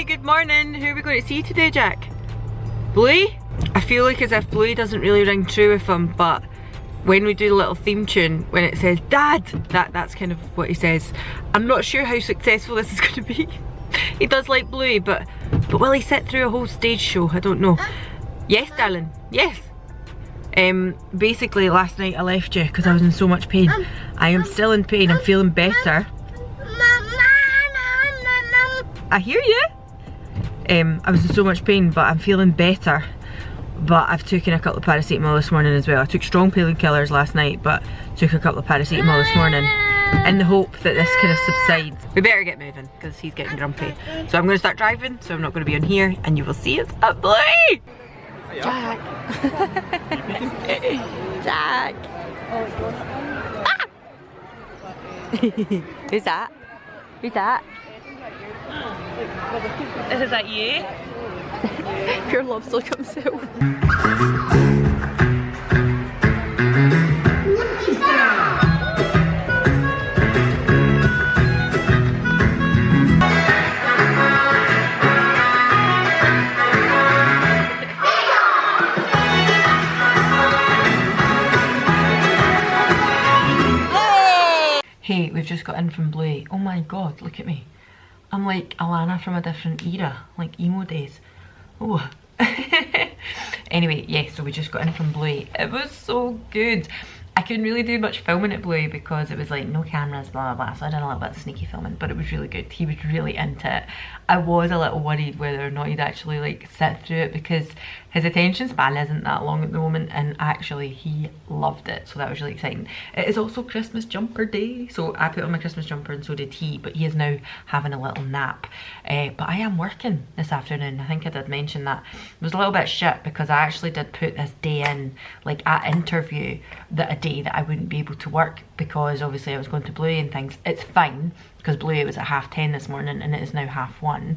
Hi, good morning. Who are we going to see today, Jack? Bluey? I feel like as if Bluey doesn't really ring true with him, but when we do the little theme tune, when it says Dad, that's kind of what he says. I'm not sure how successful this is going to be. He does like Bluey, but will he sit through a whole stage show? I don't know. Yes, darling. Yes. Basically last night I left you because I was in so much pain. I am still in pain. I'm feeling better. I hear you. I was in so much pain, but I'm feeling better. But I've taken a couple of paracetamol this morning as well. I took strong painkillers last night, but took a couple of paracetamol this morning in the hope that this kind of subsides. We better get moving because he's getting grumpy. So I'm going to start driving, so I'm not going to be on here, and you will see us at Bluey. Jack. Jack. Ah! Who's that? Who's that? Is that you? Pure love's like himself. Hey, we've just got in from Bluey. Oh my god, look at me. I'm like Alanna from a different era, like emo days. Oh. Anyway, yeah, so we just got in from Bluey. It was so good. I couldn't really do much filming at Bluey because it was like no cameras, blah blah blah, so I done a little bit of sneaky filming, but it was really good. He was really into it. I was a little worried whether or not he'd actually like sit through it because his attention span isn't that long at the moment, and actually he loved it, so that was really exciting. It is also Christmas jumper day, so I put on my Christmas jumper and so did he, but he is now having a little nap. But I am working this afternoon. I think I did mention that. It was a little bit shit because I actually did put this day in, like at interview, that a day that I wouldn't be able to work because obviously I was going to Bluey and things. It's fine because Bluey was at 10:30 this morning and it is now 1:30,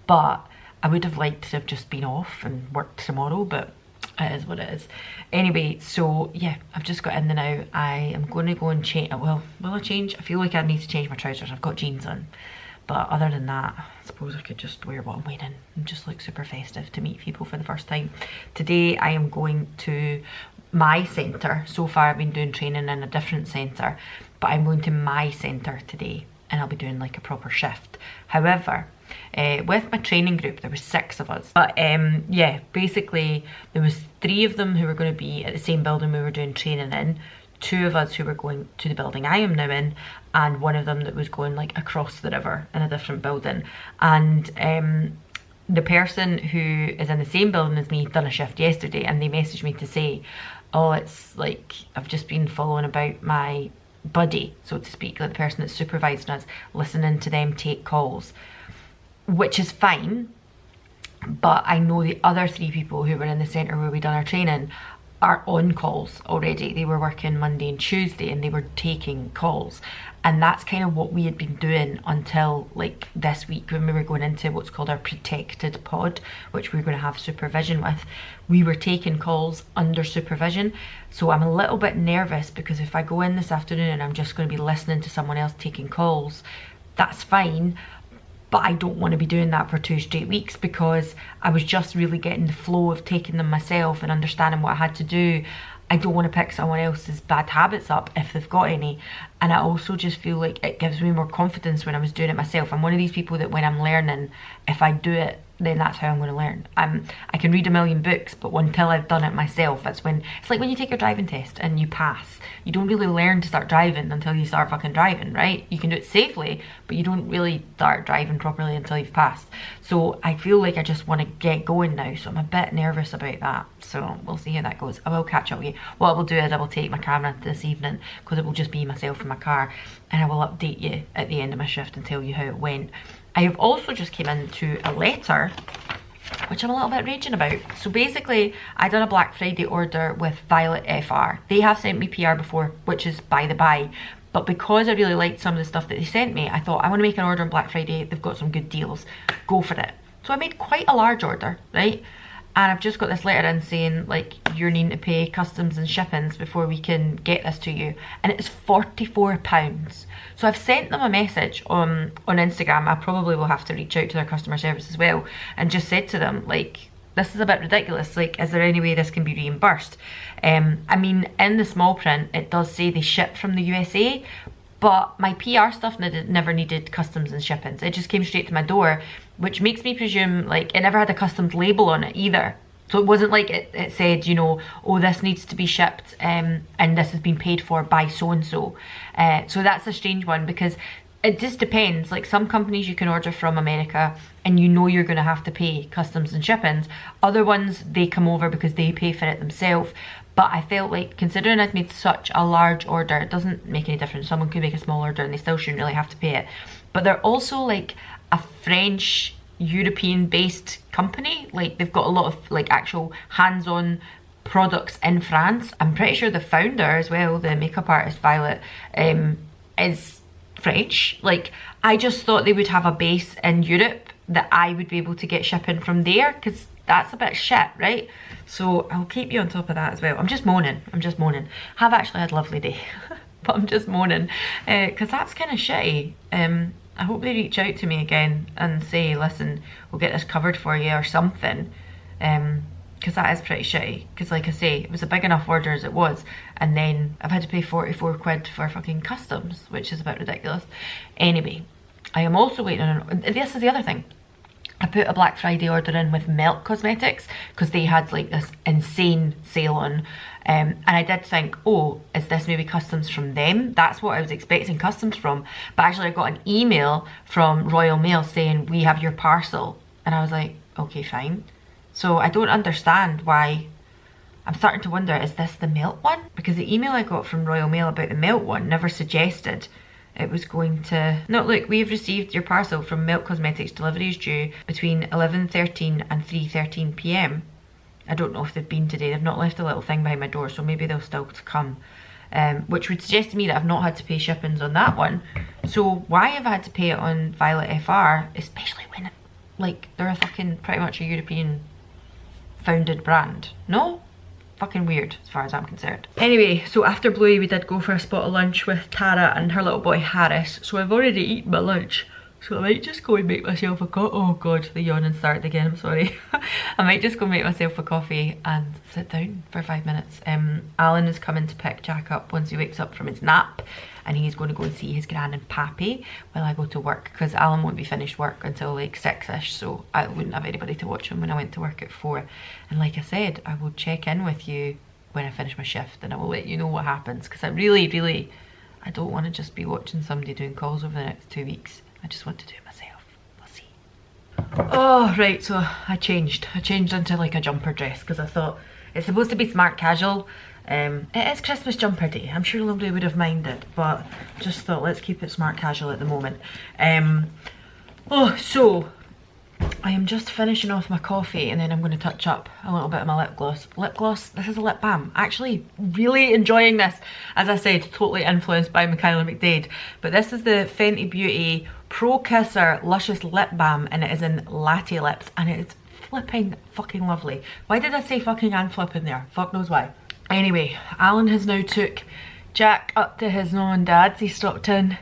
but I would have liked to have just been off and worked tomorrow, but it is what it is. Anyway, so yeah, I've just got in there now. I am going to go and change. Well, will I change? I feel like I need to change my trousers. I've got jeans on. But other than that, I suppose I could just wear what I'm wearing and just look super festive to meet people for the first time. Today I am going to my centre. So far I've been doing training in a different centre, but I'm going to my centre today and I'll be doing like a proper shift. However, with my training group there was 6 of us, but yeah, basically there was 3 of them who were going to be at the same building we were doing training in, 2 of us who were going to the building I am now in, and 1 of them that was going like across the river in a different building. And the person who is in the same building as me done a shift yesterday, and they messaged me to say, oh, it's like I've just been following about my buddy, so to speak, like the person that's supervising us, listening to them take calls, which is fine, but I know the other 3 people who were in the centre where we done our training are on calls already. They were working Monday and Tuesday and they were taking calls, and that's kind of what we had been doing until like this week when we were going into what's called our protected pod, which we're going to have supervision with. We were taking calls under supervision, so I'm a little bit nervous because if I go in this afternoon and I'm just going to be listening to someone else taking calls, that's fine, but I don't want to be doing that for 2 straight weeks because I was just really getting the flow of taking them myself and understanding what I had to do. I don't want to pick someone else's bad habits up if they've got any, and I also just feel like it gives me more confidence when I was doing it myself. I'm one of these people that when I'm learning, if I do it, then that's how I'm going to learn. I can read a million books, but until I've done it myself, that's when, it's like when you take your driving test and you pass. You don't really learn to start driving until you start fucking driving, right? You can do it safely, but you don't really start driving properly until you've passed. So I feel like I just want to get going now, so I'm a bit nervous about that. So we'll see how that goes. I will catch up with you. What I will do is I will take my camera this evening because it will just be myself in my car, and I will update you at the end of my shift and tell you how it went. I have also just came into a letter which I'm a little bit raging about. So basically I done a Black Friday order with Violet FR. They have sent me PR before, which is by the by, but because I really liked some of the stuff that they sent me, I thought I want to make an order on Black Friday. They've got some good deals, go for it. So I made quite a large order, right? and I've just got this letter in saying like you're needing to pay customs and shippings before we can get this to you, and it's £44. So I've sent them a message on Instagram. I probably will have to reach out to their customer service as well and just said to them like, this is a bit ridiculous, like is there any way this can be reimbursed? I mean, in the small print it does say they ship from the USA, but my PR stuff never needed customs and shippings. It just came straight to my door, which makes me presume like it never had a customs label on it either. So it wasn't like it said, you know, oh, this needs to be shipped and this has been paid for by so-and-so. So that's a strange one, because it just depends. Like some companies you can order from America and you know you're going to have to pay customs and shippings. Other ones, they come over because they pay for it themselves. But I felt like, considering I'd made such a large order, it doesn't make any difference. Someone could make a small order and they still shouldn't really have to pay it. But they're also like a French, European-based company. Like they've got a lot of like actual hands-on products in France. I'm pretty sure the founder as well, the makeup artist Violet, is French. Like I just thought they would have a base in Europe that I would be able to get shipping from there, because that's a bit shit, right? So I'll keep you on top of that as well. I'm just moaning. Have actually had a lovely day, but I'm just moaning because that's kind of shitty. I hope they reach out to me again and say, listen, we'll get this covered for you or something, because that is pretty shitty. Because like I say, it was a big enough order as it was, and then I've had to pay 44 quid for fucking customs, which is a bit ridiculous. Anyway, I am also waiting on, this is the other thing, I put a Black Friday order in with Milk Cosmetics because they had like this insane sale on, and I did think, oh, is this maybe customs from them? That's what I was expecting customs from, but actually I got an email from Royal Mail saying we have your parcel, and I was like, okay, fine. So I don't understand why. I'm starting to wonder, is this the Milk one? Because the email I got from Royal Mail about the Milk one never suggested it was going to, no, look, we have received your parcel from Milk Cosmetics. Delivery is due between 11:13 and 3:13 p.m. I don't know if they've been today. They've not left a little thing behind my door, so maybe they'll still come, which would suggest to me that I've not had to pay shippings on that one. So why have I had to pay it on Violet FR, especially when like they're a fucking pretty much a European founded brand? No? Fucking weird as far as I'm concerned. Anyway, so after Bluey we did go for a spot of lunch with Tara and her little boy Harris. So I've already eaten my lunch, so I might just go and make myself a coffee. Oh god, the yawning started again, I'm sorry. I might just go make myself a coffee and sit down for 5 minutes. Alan is coming to pick Jack up once he wakes up from his nap, and he's going to go and see his gran and pappy while I go to work, because Alan won't be finished work until like 6ish, so I wouldn't have anybody to watch him when I went to work at 4. And like I said, I will check in with you when I finish my shift and I will let you know what happens, because I really I don't want to just be watching somebody doing calls over the next 2 weeks. I just want to do it myself. We'll see. Oh right, so I changed into like a jumper dress because I thought it's supposed to be smart casual. It is Christmas jumper day. I'm sure nobody would have minded, but just thought let's keep it smart casual at the moment. Oh, so I am just finishing off my coffee and then I'm going to touch up a little bit of my lip gloss. Lip gloss, this is a lip balm. Actually really enjoying this. As I said, totally influenced by Michaela McDade. But this is the Fenty Beauty Pro Kisser Luscious Lip Balm, and it is in Latte Lips, and it is flipping fucking lovely. Why did I say fucking and flip in there? Fuck knows why. Anyway, Alan has now took Jack up to his mum and dad's. He stopped in,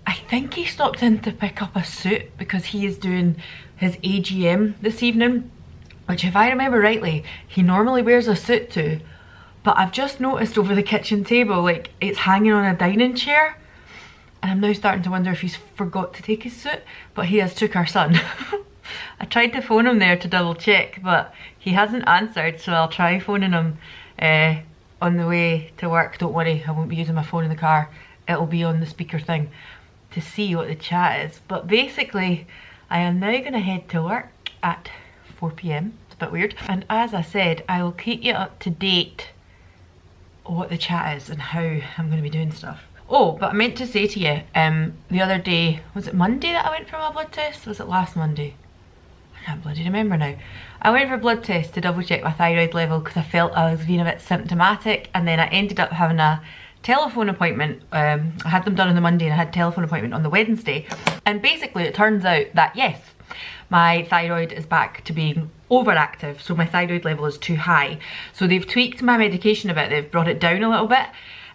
I think he stopped in to pick up a suit because he is doing his AGM this evening, which if I remember rightly, he normally wears a suit to, but I've just noticed over the kitchen table, like it's hanging on a dining chair, and I'm now starting to wonder if he's forgot to take his suit, but he has took our son. I tried to phone him there to double check, but he hasn't answered, so I'll try phoning him on the way to work. Don't worry, I won't be using my phone in the car, it'll be on the speaker thing to see what the chat is. But basically I am now going to head to work at 4 p.m. It's a bit weird, and as I said, I will keep you up to date on what the chat is and how I'm going to be doing stuff. Oh, but I meant to say to you, the other day, was it Monday that I went for my blood test? Was it last Monday? I can't bloody remember now. I went for a blood test to double check my thyroid level because I felt I was being a bit symptomatic, and then I ended up having a telephone appointment. I had them done on the Monday and I had a telephone appointment on the Wednesday, and basically it turns out that yes, my thyroid is back to being overactive, so my thyroid level is too high. So they've tweaked my medication a bit, they've brought it down a little bit.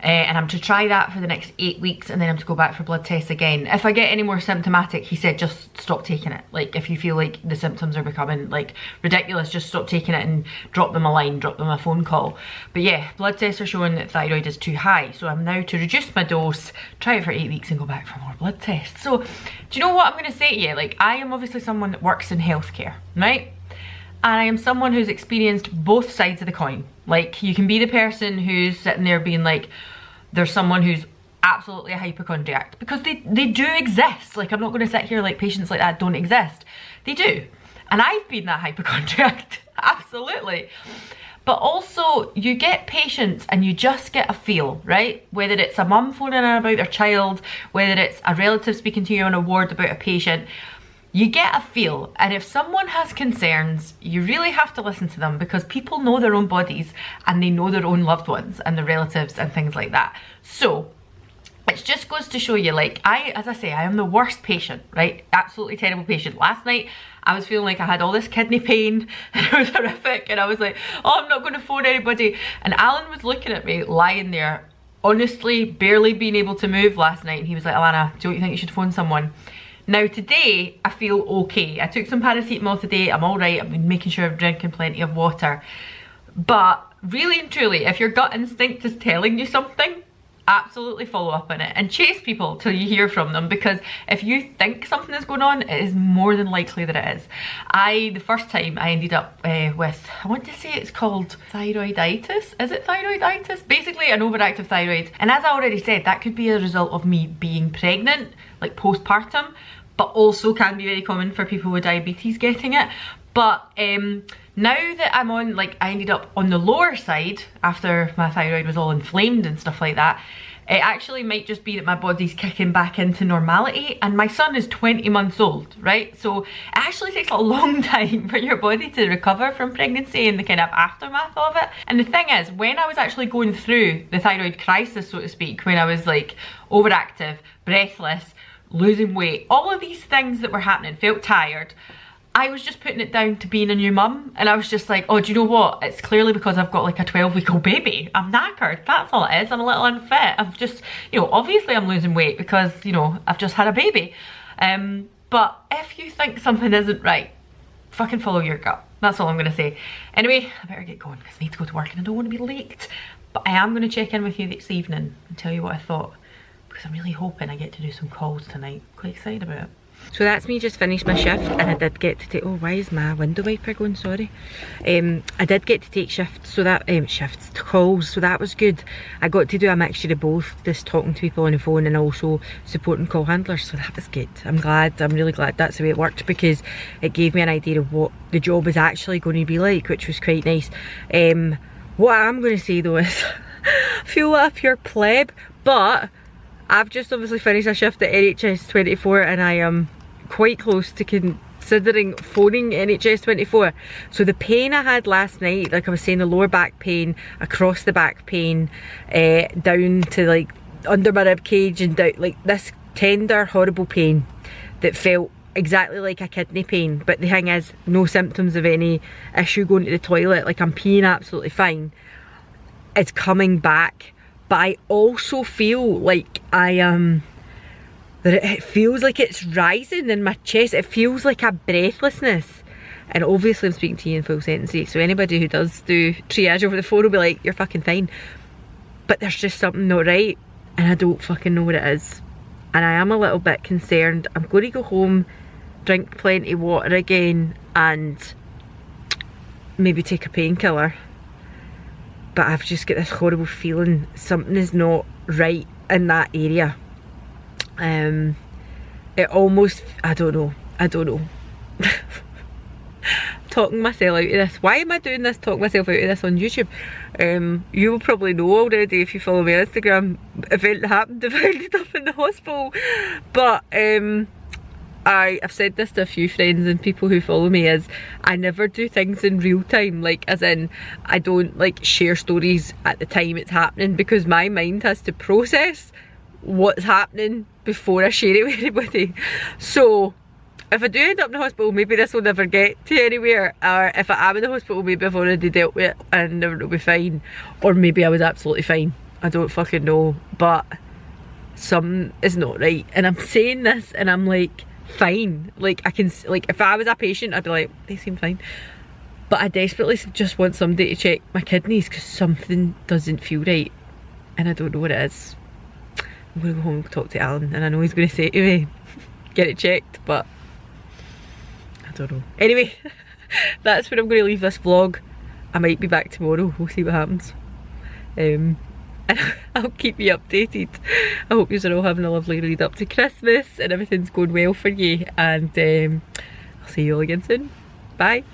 And I'm to try that for the next 8 weeks, and then I'm to go back for blood tests again. If I get any more symptomatic, he said just stop taking it. Like, if you feel like the symptoms are becoming like ridiculous, just stop taking it and drop them a line, drop them a phone call. But yeah, blood tests are showing that thyroid is too high, so I'm now to reduce my dose, try it for 8 weeks and go back for more blood tests. So do you know what I'm going to say to you? Like, I am obviously someone that works in healthcare, right? And I am someone who's experienced both sides of the coin. Like, you can be the person who's sitting there being like, there's someone who's absolutely a hypochondriac, because they do exist. Like, I'm not going to sit here like patients like that don't exist. They do. And I've been that hypochondriac, absolutely. But also, you get patients and you just get a feel, right? Whether it's a mum phoning in about their child, whether it's a relative speaking to you on a ward about a patient, you get a feel. And if someone has concerns, you really have to listen to them, because people know their own bodies and they know their own loved ones and their relatives and things like that. So it just goes to show you, like, as I say, I am the worst patient, right? Absolutely terrible patient. Last night I was feeling like I had all this kidney pain and it was horrific, and I was like, oh, I'm not going to phone anybody. And Alan was looking at me lying there, honestly barely being able to move last night, and he was like, Alanna, do you think you should phone someone? Now today, I feel okay. I took some paracetamol today, I'm all right. I've been making sure I'm drinking plenty of water. But really and truly, if your gut instinct is telling you something, absolutely follow up on it and chase people till you hear from them, because if you think something is going on, it is more than likely that it is. The first time I ended up with, I want to say it's called thyroiditis. Is it thyroiditis? Basically an overactive thyroid. And as I already said, that could be a result of me being pregnant, like postpartum, but also can be very common for people with diabetes getting it. But now that I'm on, like, I ended up on the lower side after my thyroid was all inflamed and stuff like that, it actually might just be that my body's kicking back into normality. And my son is 20 months old, right? So it actually takes a long time for your body to recover from pregnancy and the kind of aftermath of it. And the thing is, when I was actually going through the thyroid crisis, so to speak, when I was like overactive, breathless, losing weight, all of these things that were happening, felt tired, I was just putting it down to being a new mum. And I was just like, oh, do you know what? It's clearly because I've got like a 12-week-old baby. I'm knackered. That's all it is. I'm a little unfit. I've just, you know, obviously I'm losing weight because, you know, I've just had a baby. But if you think something isn't right, fucking follow your gut. That's all I'm going to say. Anyway, I better get going because I need to go to work and I don't want to be late. But I am going to check in with you this evening and tell you what I thought, because I'm really hoping I get to do some calls tonight. I'm quite excited about it. So that's me just finished my shift, and I did get to take, oh, why is my window wiper going, sorry. I did get to take shifts, so that, calls, so that was good. I got to do a mixture of both, just talking to people on the phone and also supporting call handlers, so that was good. I'm really glad that's the way it worked, because it gave me an idea of what the job is actually going to be like, which was quite nice. What I'm going to say though is, I feel like a pure pleb, but I've just obviously finished a shift at NHS 24 and I am quite close to considering phoning NHS 24. So the pain I had last night, like I was saying, the lower back pain, across the back pain, down to like under my rib cage and down, like this tender, horrible pain that felt exactly like a kidney pain. But the thing is, no symptoms of any issue going to the toilet, like I'm peeing absolutely fine. It's coming back. But I also feel like I am, that it feels like it's rising in my chest. It feels like a breathlessness. And obviously I'm speaking to you in full sentences, so anybody who does do triage over the phone will be like, you're fucking fine. But there's just something not right, and I don't fucking know what it is. And I am a little bit concerned. I'm going to go home, drink plenty of water again, and maybe take a painkiller. But I've just got this horrible feeling something is not right in that area. It almost, I don't know. Talking myself out of this. Why am I doing this, talking myself out of this on YouTube? You will probably know already if you follow me on Instagram. Event that happened if I ended up in the hospital. But I've said this to a few friends and people who follow me, is I never do things in real time, like as in I don't like share stories at the time it's happening, because my mind has to process what's happening before I share it with anybody. So if I do end up in the hospital, maybe this will never get to anywhere, or if I am in the hospital, maybe I've already dealt with it and it'll be fine, or maybe I was absolutely fine. I don't fucking know, but something is not right, and I'm saying this and I'm like, fine, like I can, like if I was a patient I'd be like, they seem fine, but I desperately just want somebody to check my kidneys because something doesn't feel right and I don't know what it is. I'm gonna go home and talk to Alan, and I know he's gonna say to me, get it checked, but I don't know. Anyway, that's where I'm gonna leave this vlog. I might be back tomorrow, we'll see what happens. And I'll keep you updated. I hope you're all having a lovely lead up to Christmas and everything's going well for you, and I'll see you all again soon. Bye.